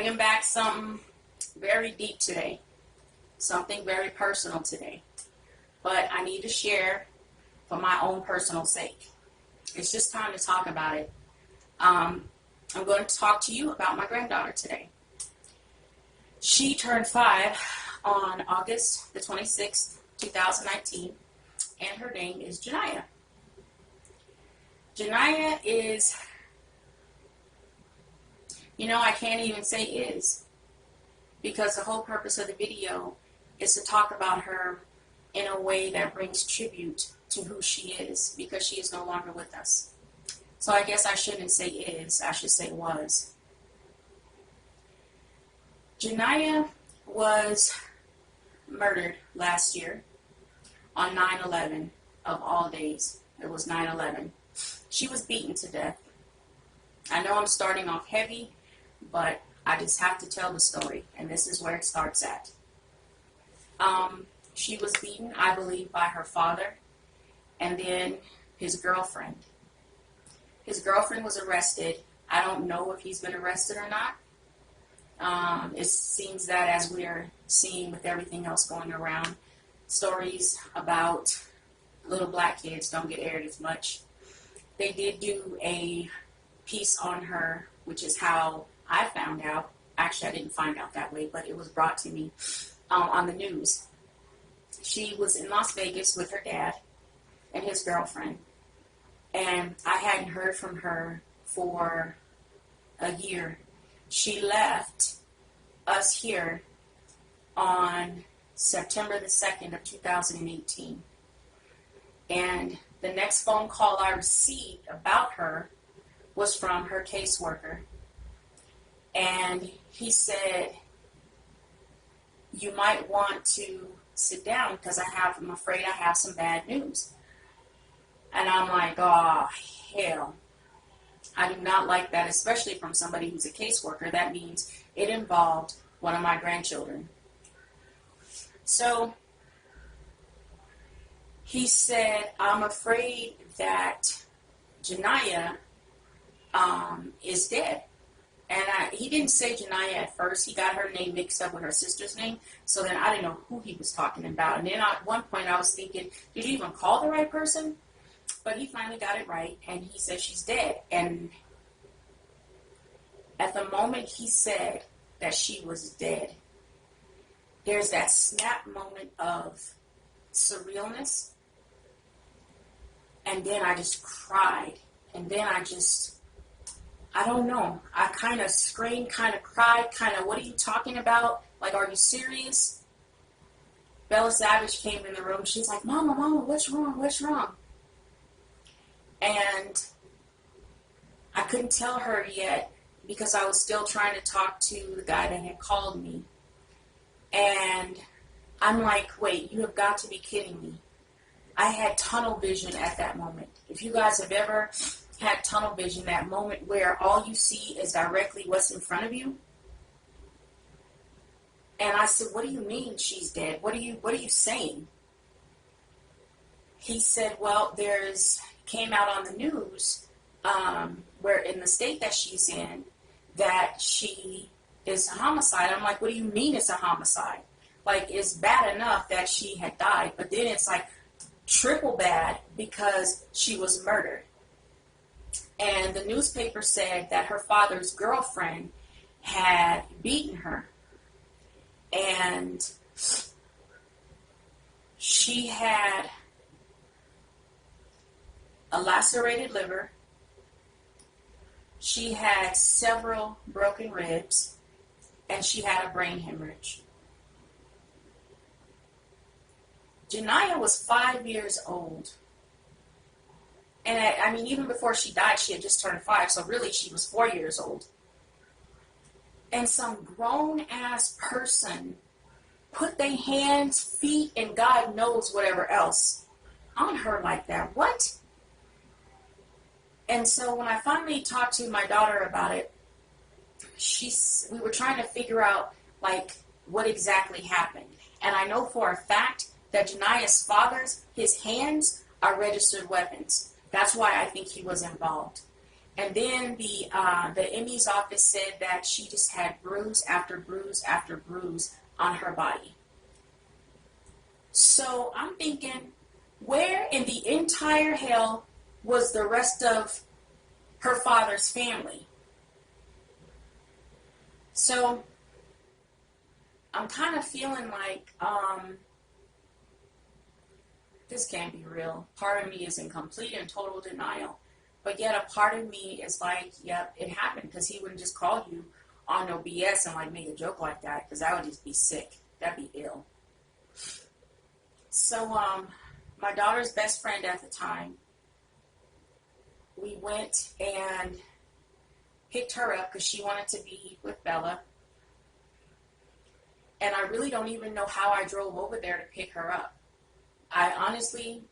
bringing back something very deep today, something very personal today, but I need to share for my own personal sake. It's just time to talk about it. I'm going to talk to you about my granddaughter today. She turned 5 on August the 26th, 2019, and her name is Janiyah. Janiyah is, I can't even say is, because the whole purpose of the video is to talk about her in a way that brings tribute to who she is, because she is no longer with us. So I guess I shouldn't say is, I should say was. Janiyah was murdered last year on 9/11 of all days. It was 9/11. She was beaten to death. I know I'm starting off heavy, but I just have to tell the story, and this is where it starts at. She was beaten, I believe, by her father and then his girlfriend. His girlfriend was arrested. I don't know if he's been arrested or not. It seems that, as we're seeing with everything else going around, stories about little black kids don't get aired as much. They did do a piece on her, which is how I found out. Actually, I didn't find out that way, but it was brought to me on the news. She was in Las Vegas with her dad and his girlfriend, and I hadn't heard from her for a year. She left us here on September the 2nd of 2018. And the next phone call I received about her was from her caseworker. And he said, "You might want to sit down because I'm afraid I have some bad news." And I'm like, oh, hell. I do not like that, especially from somebody who's a caseworker. That means it involved one of my grandchildren. So he said, "I'm afraid that Janiyah is dead." And he didn't say Janiyah at first. He got her name mixed up with her sister's name. So then I didn't know who he was talking about. And then at one point I was thinking, did you even call the right person? But he finally got it right, and he said she's dead. And at the moment he said that she was dead, there's that snap moment of surrealness. And then I just cried. And then I don't know. I kind of screamed, kind of cried, kind of, what are you talking about? Like, are you serious? Bella Savage came in the room. She's like, Mama, what's wrong? What's wrong? And I couldn't tell her yet because I was still trying to talk to the guy that had called me. And I'm like, wait, you have got to be kidding me. I had tunnel vision at that moment. If you guys have ever had tunnel vision, that moment where all you see is directly what's in front of you. And I said, what do you mean she's dead? What are you saying? He said, well, came out on the news where in the state that she's in that she is a homicide. I'm like, what do you mean it's a homicide? Like, it's bad enough that she had died, but then it's like triple bad because she was murdered. And the newspaper said that her father's girlfriend had beaten her. And she had a lacerated liver. She had several broken ribs. And she had a brain hemorrhage. Janiyah was 5 years old. And I mean, even before she died, she had just turned 5. So really, she was 4 years old. And some grown-ass person put their hands, feet, and God knows whatever else on her like that. What? And so when I finally talked to my daughter about it, we were trying to figure out, like, what exactly happened. And I know for a fact that Janiyah's father's, his hands are registered weapons. That's why I think he was involved. And then the ME's office said that she just had bruise after bruise after bruise on her body. So I'm thinking, where in the entire hell was the rest of her father's family? So I'm kind of feeling like this can't be real. Part of me is in complete and total denial. But yet a part of me is like, yep, it happened, because he wouldn't just call you on no BS and like make a joke like that, because that would just be sick. That'd be ill. So my daughter's best friend at the time, we went and picked her up because she wanted to be with Bella. And I really don't even know how I drove over there to pick her up. I honestly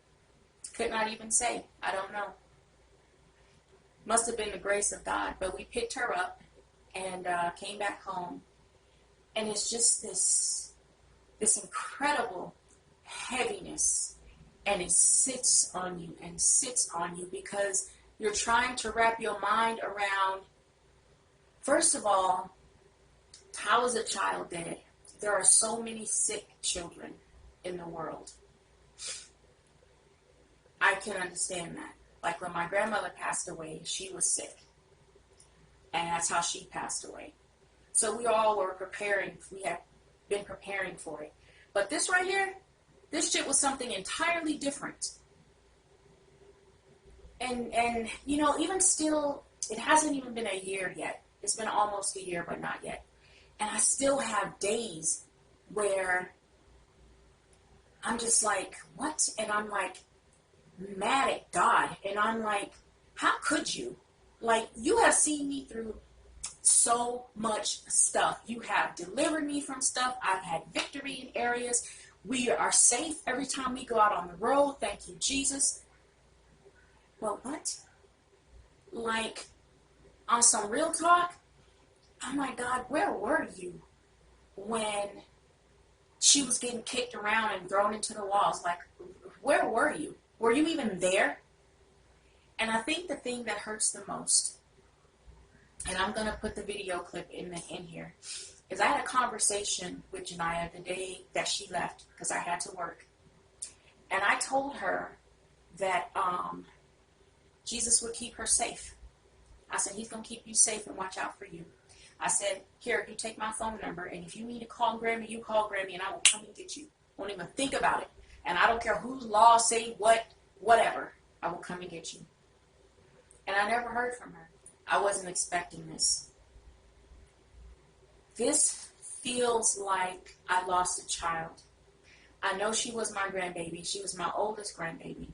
could not even say. I don't know. Must have been the grace of God. But we picked her up and came back home. And it's just this incredible heaviness. And it sits on you and sits on you because you're trying to wrap your mind around, first of all, how is a child dead? There are so many sick children in the world. I can understand that. Like when my grandmother passed away, she was sick. And that's how she passed away. So we all were preparing. We had been preparing for it. But this right here, this shit was something entirely different. And you know, even still, it hasn't even been a year yet. It's been almost a year, but not yet. And I still have days where I'm just like, what? And I'm like mad at God. And I'm like, how could you? Like, you have seen me through so much stuff. You have delivered me from stuff. I've had victory in areas. We are safe every time we go out on the road. Thank you, Jesus. Well, what? Like, on some real talk, oh my God, where were you when she was getting kicked around and thrown into the walls? Like, where were you? Were you even there? And I think the thing that hurts the most, and I'm going to put the video clip in here, is I had a conversation with Janiyah the day that she left because I had to work. And I told her that Jesus would keep her safe. I said, he's going to keep you safe and watch out for you. I said, here, you take my phone number, and if you need to call Grammy, you call Grammy, and I will come and get you. Won't even think about it. And I don't care whose law say what, whatever. I will come and get you. And I never heard from her. I wasn't expecting this. This feels like I lost a child. I know she was my grandbaby. She was my oldest grandbaby.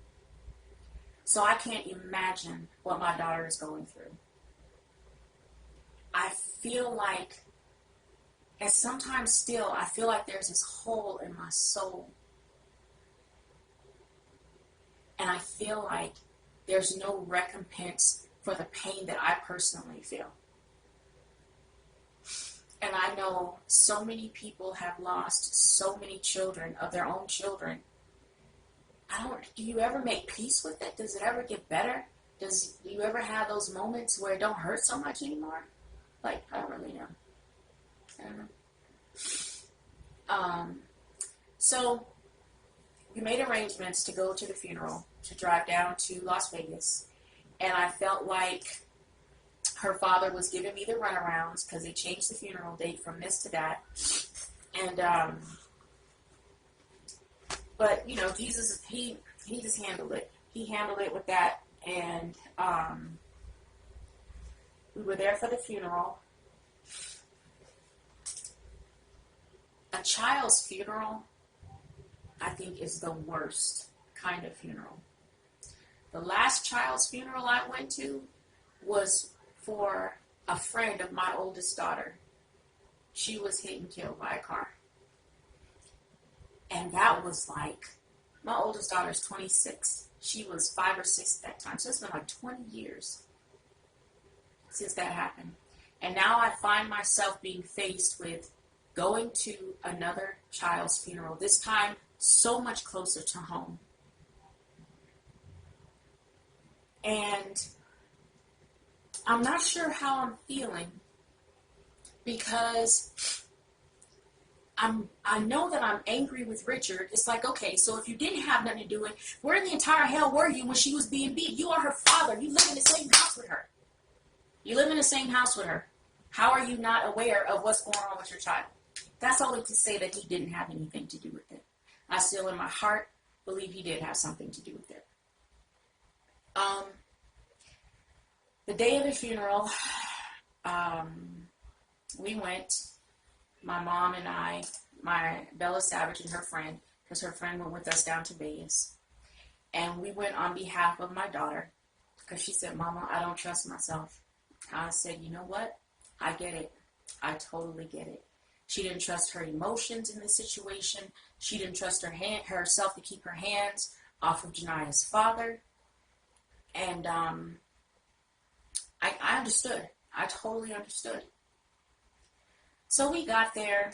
So I can't imagine what my daughter is going through. I feel like, and sometimes still, I feel like there's this hole in my soul. And I feel like there's no recompense for the pain that I personally feel. And I know so many people have lost so many children of their own children. Do you ever make peace with it? Does it ever get better? Do you ever have those moments where it don't hurt so much anymore? Like, I don't really know. I don't know. So we made arrangements to go to the funeral, to drive down to Las Vegas. And I felt like her father was giving me the runarounds because they changed the funeral date from this to that. And, but, you know, Jesus, he just handled it. He handled it with that. And we were there for the funeral. A child's funeral, I think, is the worst kind of funeral. The last child's funeral I went to was for a friend of my oldest daughter. She was hit and killed by a car. And that was like, my oldest daughter is 26. She was 5 or 6 at that time. So it's been like 20 years since that happened. And now I find myself being faced with going to another child's funeral, this time so much closer to home. And I'm not sure how I'm feeling because I know that I'm angry with Richard. It's like, okay, so if you didn't have nothing to do with it, where in the entire hell were you when she was being beat? You are her father. You live in the same house with her. You live in the same house with her. How are you not aware of what's going on with your child? That's only to say that he didn't have anything to do with it. I still, in my heart, believe he did have something to do with it. The day of the funeral, we went, my mom and I, my Bella Savage and her friend, because her friend went with us down to Vegas. And we went on behalf of my daughter, because she said, Mama, I don't trust myself. I said, you know what? I get it. I totally get it. She didn't trust her emotions in this situation. She didn't trust herself to keep her hands off of Janiyah's father. And I understood. I totally understood. So we got there,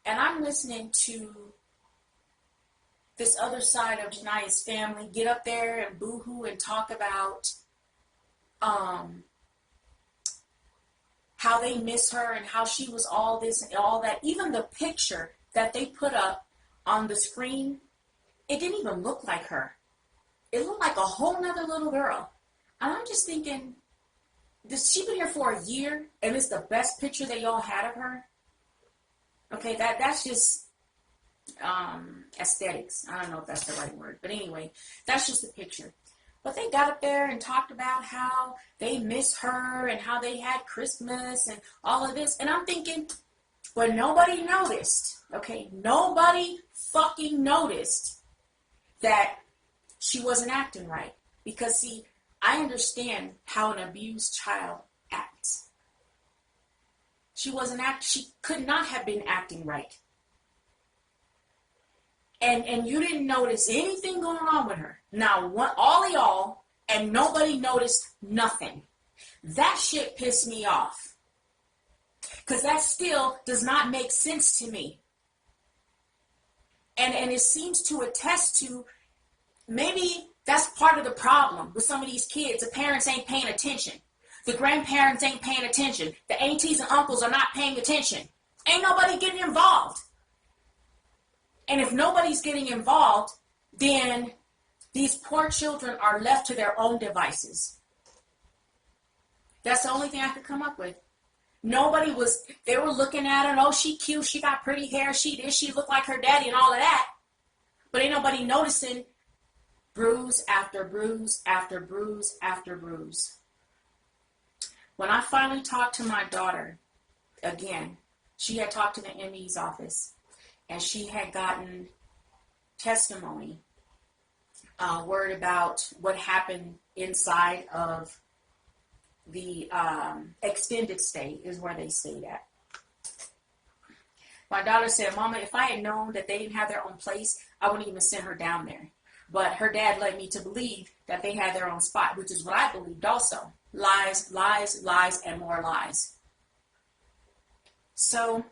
and I'm listening to this other side of Janiyah's family get up there and boo-hoo and talk about how they miss her and how she was all this and all that. Even the picture that they put up on the screen, it didn't even look like her. It looked like a whole nother little girl. And I'm just thinking, she been here for a year, and it's the best picture that y'all had of her? Okay, that's just aesthetics. I don't know if that's the right word. But anyway, that's just a picture. But they got up there and talked about how they miss her and how they had Christmas and all of this. And I'm thinking, but nobody noticed, okay? Nobody fucking noticed that she wasn't acting right. Because, see, I understand how an abused child acts. She could not have been acting right. And you didn't notice anything going on with her. Now, all of y'all, and nobody noticed nothing. That shit pissed me off. Because that still does not make sense to me. And it seems to attest to, maybe that's part of the problem with some of these kids. The parents ain't paying attention. The grandparents ain't paying attention. The aunties and uncles are not paying attention. Ain't nobody getting involved. And if nobody's getting involved, then these poor children are left to their own devices. That's the only thing I could come up with. They were looking at her, oh, she cute, she got pretty hair, she look like her daddy and all of that. But ain't nobody noticing bruise after bruise after bruise after bruise. When I finally talked to my daughter, again, she had talked to the ME's office. And she had gotten testimony, word about what happened inside of the extended stay is where they stayed at. My daughter said, Mama, if I had known that they didn't have their own place, I wouldn't even send her down there. But her dad led me to believe that they had their own spot, which is what I believed also. Lies, lies, lies, and more lies. So,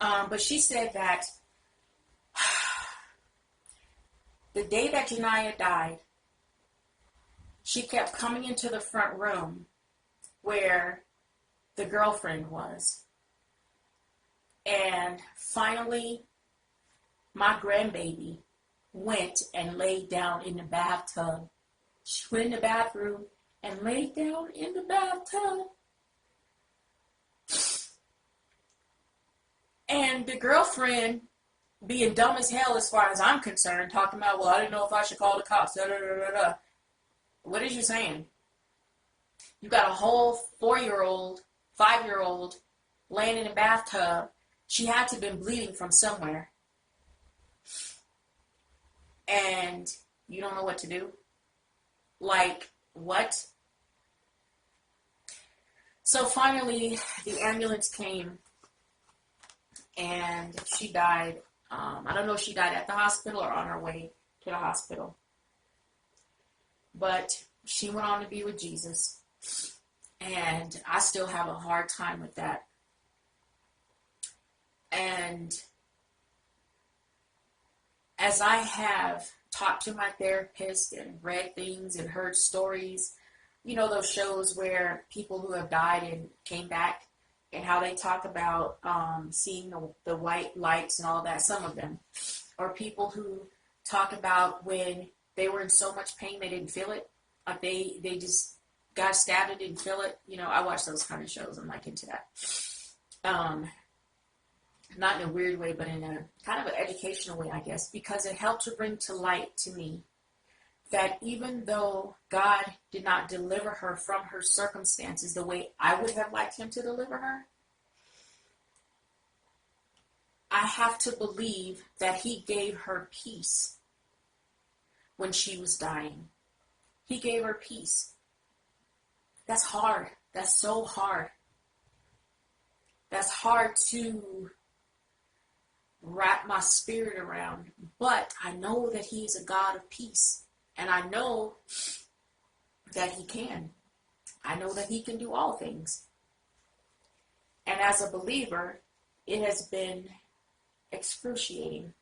but she said that the day that Janiyah died, she kept coming into the front room where the girlfriend was. And finally, my grandbaby went and laid down in the bathtub. She went in the bathroom and laid down in the bathtub. And the girlfriend, being dumb as hell as far as I'm concerned, talking about, well, I didn't know if I should call the cops. Da, da, da, da, da. What is you saying? You got a whole 4-year-old, 5-year-old laying in a bathtub. She had to have been bleeding from somewhere. And you don't know what to do? Like, what? So finally, the ambulance came. And she died, I don't know if she died at the hospital or on her way to the hospital. But she went on to be with Jesus. And I still have a hard time with that. And as I have talked to my therapist and read things and heard stories, you know, those shows where people who have died and came back, and how they talk about seeing the white lights and all that, some of them. Or people who talk about when they were in so much pain they didn't feel it. Like they just got stabbed and didn't feel it. You know, I watch those kind of shows. I'm like into that. Not in a weird way, but in a kind of an educational way, I guess, because it helped to bring to light to me that even though God did not deliver her from her circumstances the way I would have liked him to deliver her, I have to believe that he gave her peace when she was dying. He gave her peace. That's hard. That's so hard. That's hard to wrap my spirit around. But I know that he is a God of peace. And I know that he can. I know that he can do all things. And as a believer, it has been excruciating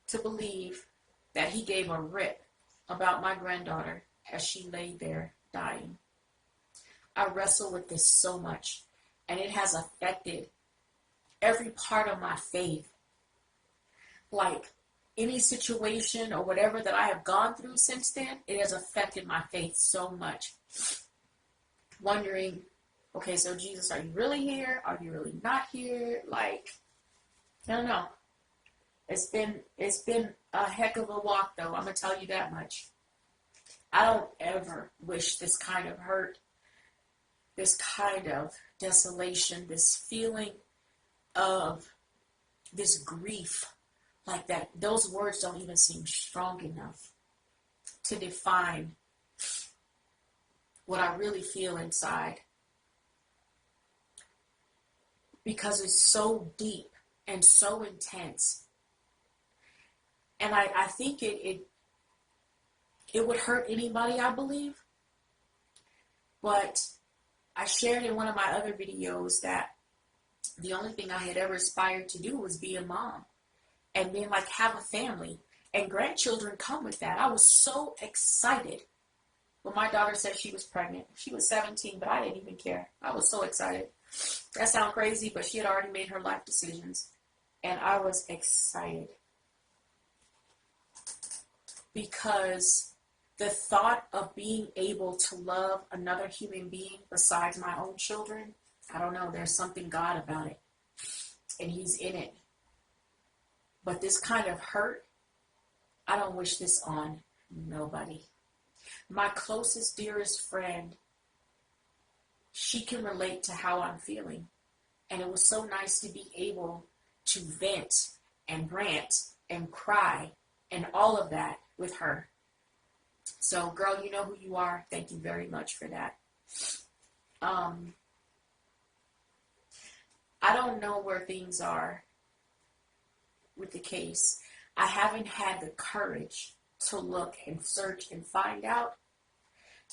to believe that he gave a rip about my granddaughter as she lay there dying. I wrestle with this so much, and it has affected every part of my faith. Like any situation or whatever that I have gone through since then, it has affected my faith so much. Wondering, okay, so Jesus, are you really here? Are you really not here? Like, I don't know. It's been a heck of a walk, though. I'm gonna tell you that much. I don't ever wish this kind of hurt, this kind of desolation, this feeling of this grief, like that. Those words don't even seem strong enough to define what I really feel inside, because it's so deep and so intense. And I think it would hurt anybody, I believe. But I shared in one of my other videos that the only thing I had ever aspired to do was be a mom. And then like have a family. And grandchildren come with that. I was so excited when my daughter said she was pregnant. She was 17, but I didn't even care. I was so excited. That sounds crazy, but she had already made her life decisions. And I was excited. Because the thought of being able to love another human being besides my own children, I don't know, there's something God about it. And he's in it. But this kind of hurt, I don't wish this on nobody. My closest, dearest friend, she can relate to how I'm feeling. And it was so nice to be able to vent and rant and cry and all of that with her. So, girl, you know who you are. Thank you very much for that. I don't know where things are with the case. I haven't had the courage to look and search and find out,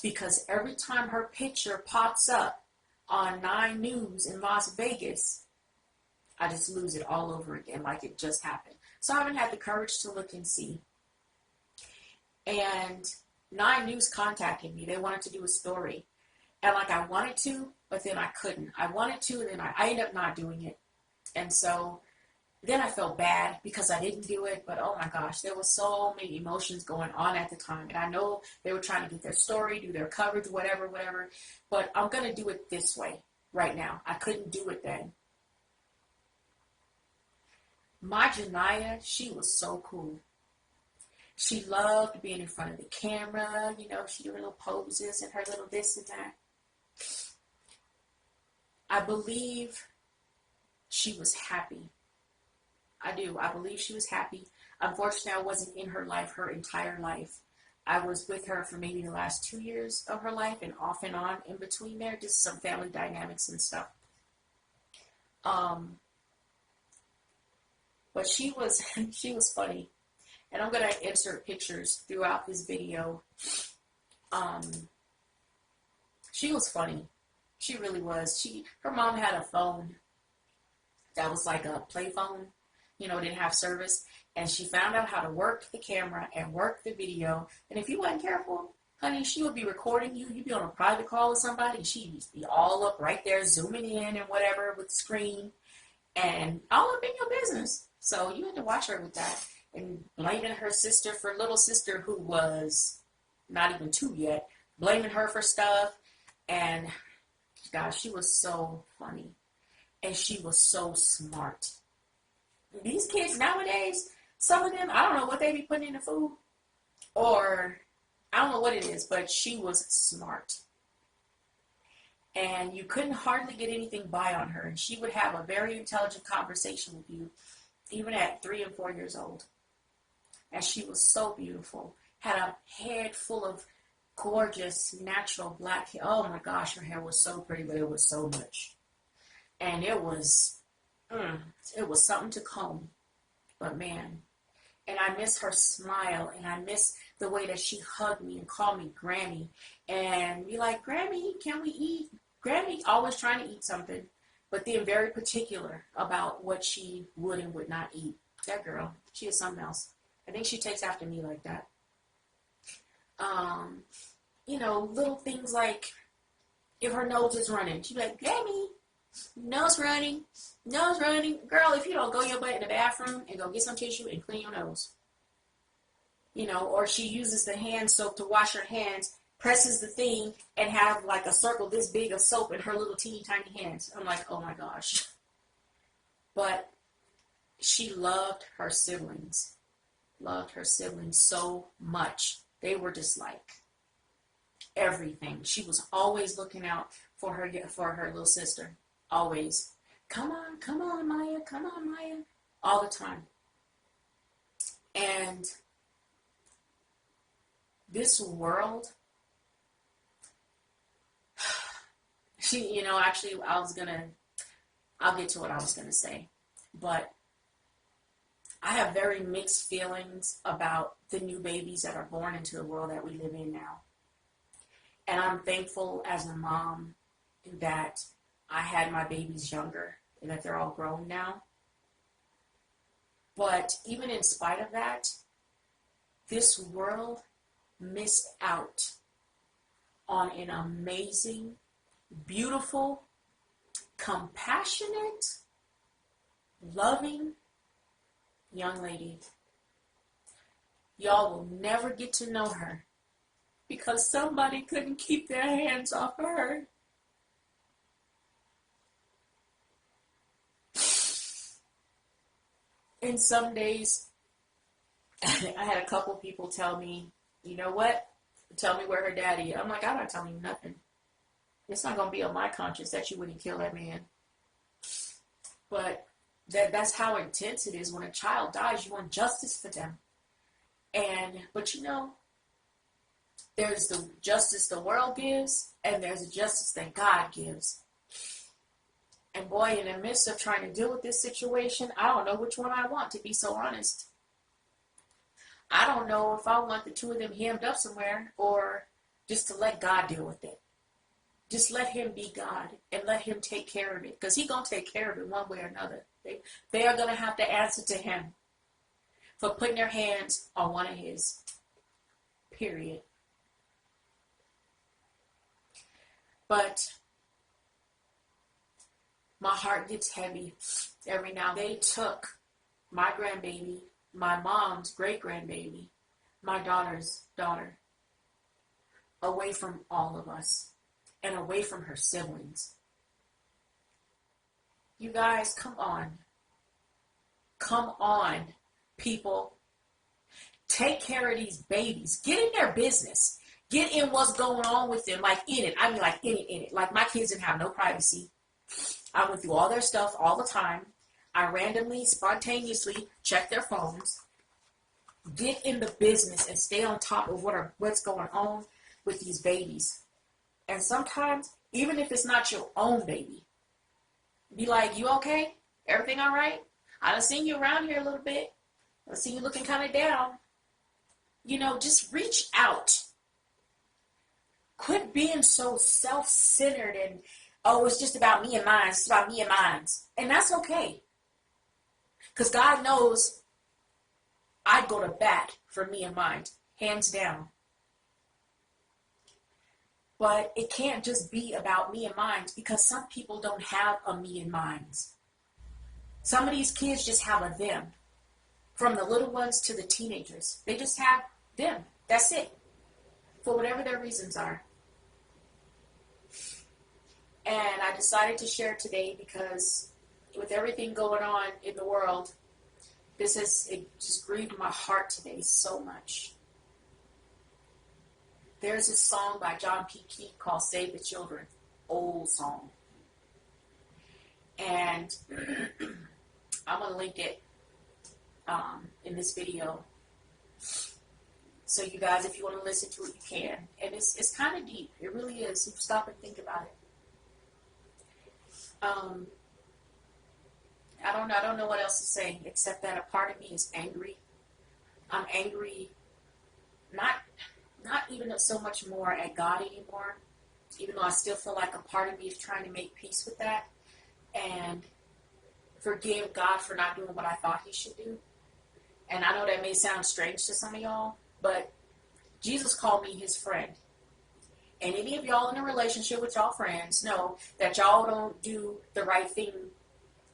because every time her picture pops up on 9 News in Las Vegas, I just lose it all over again like it just happened. So I haven't had the courage to look and see. And 9 News contacted me. They wanted to do a story. And like I wanted to, but then I couldn't. I wanted to, and then I ended up not doing it. And so then I felt bad because I didn't do it. But oh my gosh, there was so many emotions going on at the time. And I know they were trying to get their story, do their coverage, whatever. But I'm going to do it this way right now. I couldn't do it then. My Janiyah, she was so cool. She loved being in front of the camera, you know, she did little poses and her little this and that. I believe she was happy. I do. I believe she was happy. Unfortunately, I wasn't in her life her entire life. I was with her for maybe the last 2 years of her life, and off and on in between there, just some family dynamics and stuff. But she was funny. And I'm going to insert pictures throughout this video. She was funny. She really was. Her mom had a phone that was like a play phone, you know, didn't have service. And she found out how to work the camera and work the video. And if you weren't careful, Honey, she would be recording you. You'd be on a private call with somebody, and she'd be all up right there, zooming in and whatever with the screen, and all up in your business. So you had to watch her with that. And blaming her sister for little sister who was not even 2 yet, blaming her for stuff. And gosh, she was so funny. And she was so smart. These kids nowadays, some of them, I don't know what they be putting in the food. Or, I don't know what it is, but she was smart. And you couldn't hardly get anything by on her. And she would have a very intelligent conversation with you, even at 3 and 4 years old. And she was so beautiful. Had a head full of gorgeous, natural black hair. Oh my gosh, her hair was so pretty, but it was so much. And it was something to comb. But man, and I miss her smile, and I miss the way that she hugged me and called me Grammy. And be like, Grammy, can we eat? Grammy always trying to eat something, but then very particular about what she would and would not eat. That girl, she is something else. I think she takes after me like that. Little things like if her nose is running, she'd be like, Grammy, nose running. Girl, if you don't go your butt in the bathroom and go get some tissue and clean your nose. Or she uses the hand soap to wash her hands, presses the thing, and have like a circle this big of soap in her little teeny tiny hands. I'm like, oh my gosh. But she loved her siblings. Loved her siblings so much. They were just like everything. She was always looking out for her little sister. Always. Come on, Maya. All the time. And this world, actually, I'll get to what I was going to say. But I have very mixed feelings about the new babies that are born into the world that we live in now. And I'm thankful as a mom that I had my babies younger and that they're all grown now. But even in spite of that, this world missed out on an amazing, beautiful, compassionate, loving young lady. Y'all will never get to know her because somebody couldn't keep their hands off of her. And some days, I had a couple people tell me, you know what? Tell me where her daddy is. I'm like, I'm not telling you nothing. It's not going to be on my conscience that you wouldn't kill that man. But that's how intense it is. When a child dies, you want justice for them. But there's the justice the world gives, and there's the justice that God gives. And boy, in the midst of trying to deal with this situation, I don't know which one I want, to be so honest. I don't know if I want the two of them hemmed up somewhere or just to let God deal with it. Just let him be God and let him take care of it, because he's going to take care of it one way or another. They are going to have to answer to him for putting their hands on one of his. Period. But my heart gets heavy every now and then. They took my grandbaby, my mom's great-grandbaby, my daughter's daughter, away from all of us and away from her siblings. You guys, come on. Come on, people. Take care of these babies. Get in their business. Get in what's going on with them, like in it. I mean, like in it. Like my kids didn't have no privacy. I went through all their stuff all the time. I randomly, spontaneously checked their phones. Get in the business and stay on top of what's going on with these babies. And sometimes, even if it's not your own baby, be like, you okay? Everything all right? I done seen you around here a little bit. I see you looking kind of down. Just reach out. Quit being so self-centered and, oh, it's just about me and mine. It's about me and mine. And that's okay. Because God knows I'd go to bat for me and mine. Hands down. But it can't just be about me and mine, because some people don't have a me and mines. Some of these kids just have a them. From the little ones to the teenagers. They just have them. That's it. For whatever their reasons are. And I decided to share today because with everything going on in the world, it just grieved my heart today so much. There's this song by John P. Keith called Save the Children. Old song. And I'm going to link it in this video. So you guys, if you want to listen to it, you can. And it's kind of deep. It really is. You stop and think about it. I don't know what else to say except that a part of me is angry. I'm angry, not even so much more at God anymore, even though I still feel like a part of me is trying to make peace with that and forgive God for not doing what I thought he should do. And I know that may sound strange to some of y'all, but Jesus called me his friend. And any of y'all in a relationship with y'all friends know that y'all don't do the right thing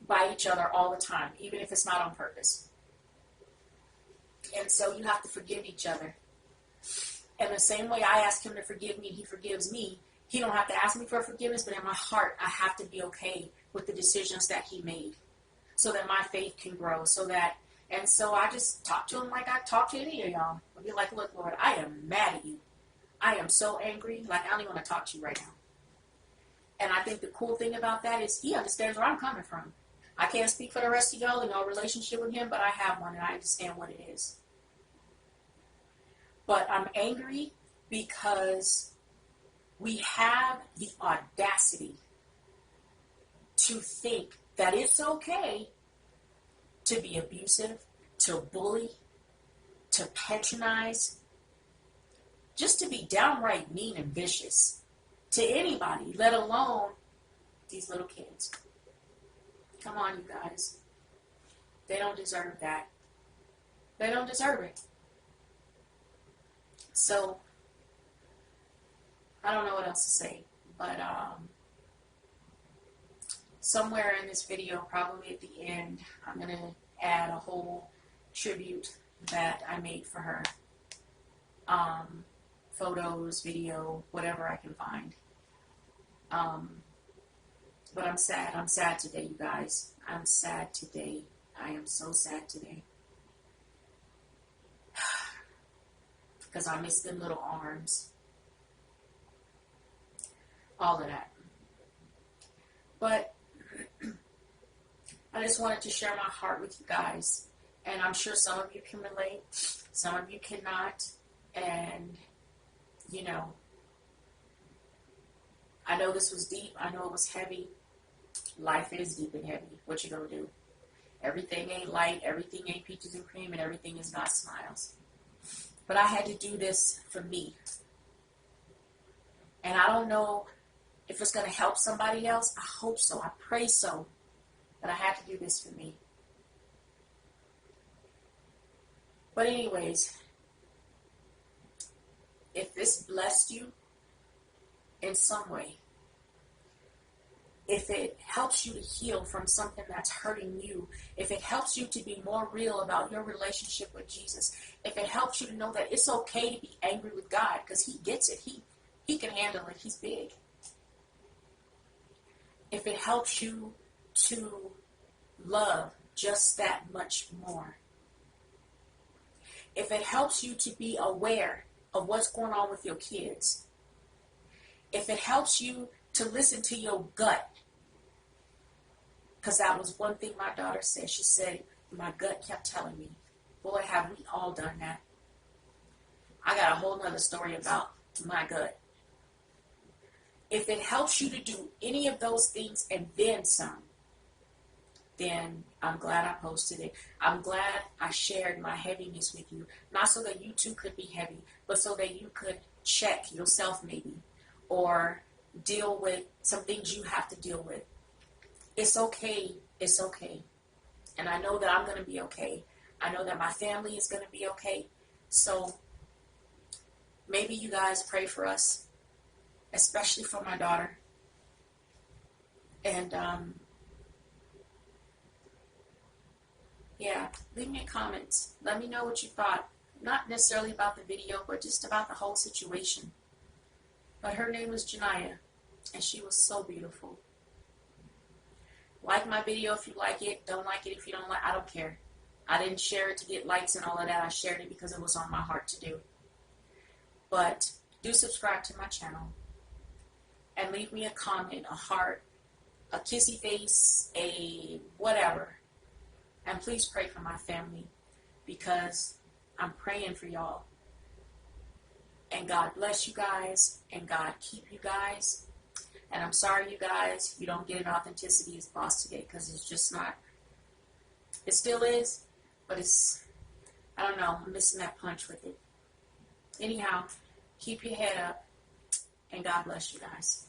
by each other all the time, even if it's not on purpose. And so you have to forgive each other. And the same way I ask him to forgive me, he forgives me. He don't have to ask me for forgiveness, but in my heart, I have to be okay with the decisions that he made so that my faith can grow. And so I just talk to him like I talk to any of y'all. I'll be like, look, Lord, I am mad at you. I am so angry, like I don't even want to talk to you right now. And I think the cool thing about that is he understands where I'm coming from. I can't speak for the rest of y'all in our relationship with him, but I have one and I understand what it is. But I'm angry because we have the audacity to think that it's okay to be abusive, to bully, to patronize, just to be downright mean and vicious to anybody, let alone these little kids. Come on, you guys. They don't deserve that. They don't deserve it. So, I don't know what else to say, but somewhere in this video, probably at the end, I'm going to add a whole tribute that I made for her. Photos, video, whatever I can find. But I'm sad. I'm sad today, you guys. I'm sad today. I am so sad today. Because I miss them little arms. All of that. But I just wanted to share my heart with you guys. And I'm sure some of you can relate. Some of you cannot. And, you know, I know this was deep. I know it was heavy. Life is deep and heavy. What you gonna do? Everything ain't light. Everything ain't peaches and cream. And everything is not smiles. But I had to do this for me. And I don't know if it's going to help somebody else. I hope so. I pray so. But I had to do this for me. But anyways, if this blessed you in some way, if it helps you to heal from something that's hurting you, if it helps you to be more real about your relationship with Jesus, if it helps you to know that it's okay to be angry with God because he gets it, he can handle it, he's big. If it helps you to love just that much more, if it helps you to be aware of what's going on with your kids, if it helps you to listen to your gut, because that was one thing my daughter said. She said, my gut kept telling me. Boy, have we all done that. I got a whole nother story about my gut. If it helps you to do any of those things and then some, then I'm glad I posted it. I'm glad I shared my heaviness with you. Not so that you too could be heavy, but so that you could check yourself maybe, or deal with some things you have to deal with. It's okay. It's okay. And I know that I'm going to be okay. I know that my family is going to be okay. So maybe you guys pray for us. especially for my daughter. And yeah, leave me a comment. Let me know what you thought. Not necessarily about the video, but just about the whole situation. But her name was Janiyah, and she was so beautiful. Like my video if you like it. Don't like it if you don't like it. I don't care. I didn't share it to get likes and all of that. I shared it because it was on my heart to do. But do subscribe to my channel. And leave me a comment, a heart, a kissy face, a whatever. And please pray for my family, because I'm praying for y'all. And God bless you guys, and God keep you guys. And I'm sorry, you guys, you don't get an authenticity as boss today, because it's just not. It still is, but it's, I don't know, I'm missing that punch with it. Anyhow, keep your head up, and God bless you guys.